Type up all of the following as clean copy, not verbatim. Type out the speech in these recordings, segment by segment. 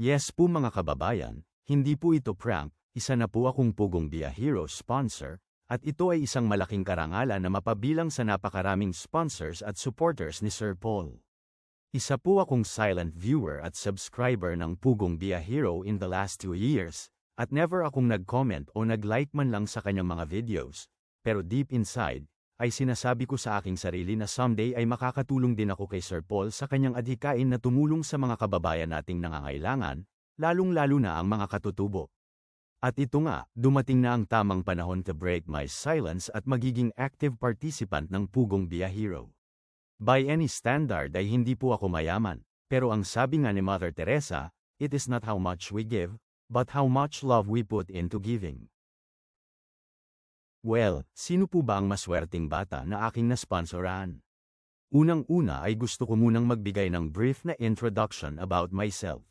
Yes po mga kababayan, hindi po ito prank, isa na po akong Pugong Biyahero sponsor, at ito ay isang malaking karangalan na mapabilang sa napakaraming sponsors at supporters ni Sir Paul. Isa po akong silent viewer at subscriber ng Pugong Biyahero in the last 2 years, at never akong nag-comment o nag-like man lang sa kanyang mga videos, pero deep inside, ay sinasabi ko sa aking sarili na someday ay makakatulong din ako kay Sir Paul sa kanyang adhikain na tumulong sa mga kababayan nating nangangailangan, lalong-lalo na ang mga katutubo. At ito nga, dumating na ang tamang panahon to break my silence at magiging active participant ng Pugong Biyahero. By any standard ay hindi po ako mayaman, pero ang sabi nga ni Mother Teresa, it is not how much we give, but how much love we put into giving. Well, sino po ba ang maswerteng bata na aking nasponsoran? Unang-una ay gusto ko munang magbigay ng brief na introduction about myself.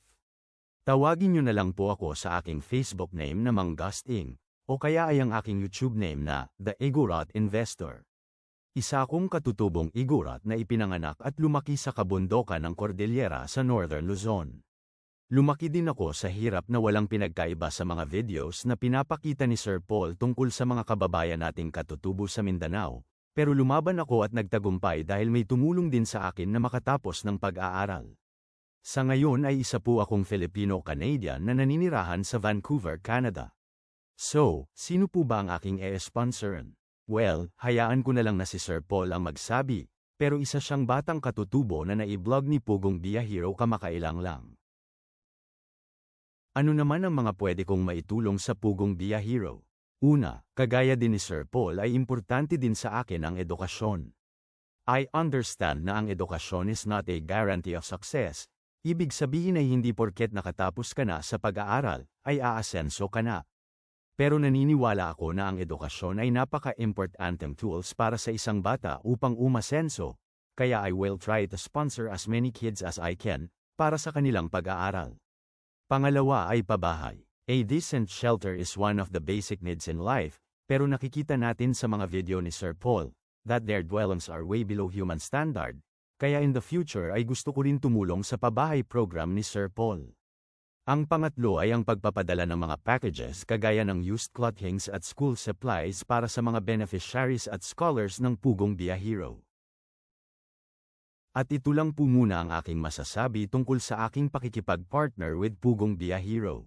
Tawagin niyo na lang po ako sa aking Facebook name na Mang Gusting, o kaya ay ang aking YouTube name na The Igorot Investor. Isa akong katutubong Igorot na ipinanganak at lumaki sa kabundokan ng Cordillera sa Northern Luzon. Lumaki din ako sa hirap na walang pinagkaiba sa mga videos na pinapakita ni Sir Paul tungkol sa mga kababayan nating katutubo sa Mindanao, pero lumaban ako at nagtagumpay dahil may tumulong din sa akin na makatapos ng pag-aaral. Sa ngayon ay isa po akong Filipino-Canadian na naninirahan sa Vancouver, Canada. So, sino po ba ang aking e-sponsoran? Well, hayaan ko na lang na si Sir Paul ang magsabi, pero isa siyang batang katutubo na nai-vlog ni Pugong Biyahero kamakailang lang. Ano naman ang mga pwede kong maitulong sa Pugong Biyahero? Una, kagaya din ni Sir Paul ay importante din sa akin ang edukasyon. I understand na ang edukasyon is not a guarantee of success, ibig sabihin ay hindi porket nakatapos ka na sa pag-aaral, ay aasenso ka na. Pero naniniwala ako na ang edukasyon ay napaka-importanteng tools para sa isang bata upang umasenso, kaya I will try to sponsor as many kids as I can, para sa kanilang pag-aaral. Pangalawa ay pabahay. A decent shelter is one of the basic needs in life, pero nakikita natin sa mga video ni Sir Paul, that their dwellings are way below human standard, kaya in the future ay gusto ko rin tumulong sa pabahay program ni Sir Paul. Ang pangatlo ay ang pagpapadala ng mga packages kagaya ng used clothings at school supplies para sa mga beneficiaries at scholars ng Pugong Biyahero. At ito lang po muna ang aking masasabi tungkol sa aking pakikipag-partner with Pugong Biyahero.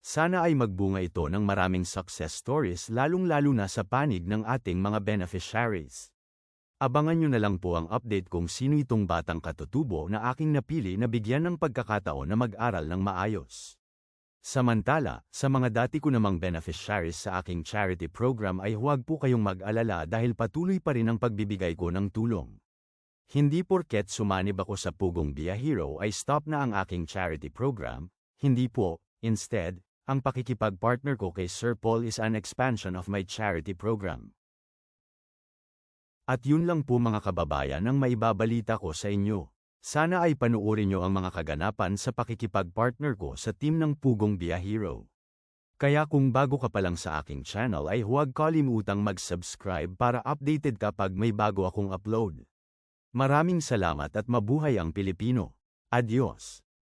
Sana ay magbunga ito ng maraming success stories lalong-lalo na sa panig ng ating mga beneficiaries. Abangan nyo na lang po ang update kung sino itong batang katutubo na aking napili na bigyan ng pagkakataon na mag-aral ng maayos. Samantala, sa mga dati ko namang beneficiaries sa aking charity program ay huwag po kayong mag-alala dahil patuloy pa rin ang pagbibigay ko ng tulong. Hindi porket sumanib ako sa Pugong Biyahero ay stop na ang aking charity program, hindi po, instead, ang pakikipag-partner ko kay Sir Paul is an expansion of my charity program. At yun lang po mga kababayan ang maibabalita ko sa inyo. Sana ay panuorin nyo ang mga kaganapan sa pakikipag-partner ko sa team ng Pugong Biyahero. Kaya kung bago ka pa lang sa aking channel ay huwag kalimutang mag-subscribe para updated kapag may bago akong upload. Maraming salamat at mabuhay ang Pilipino. Adios!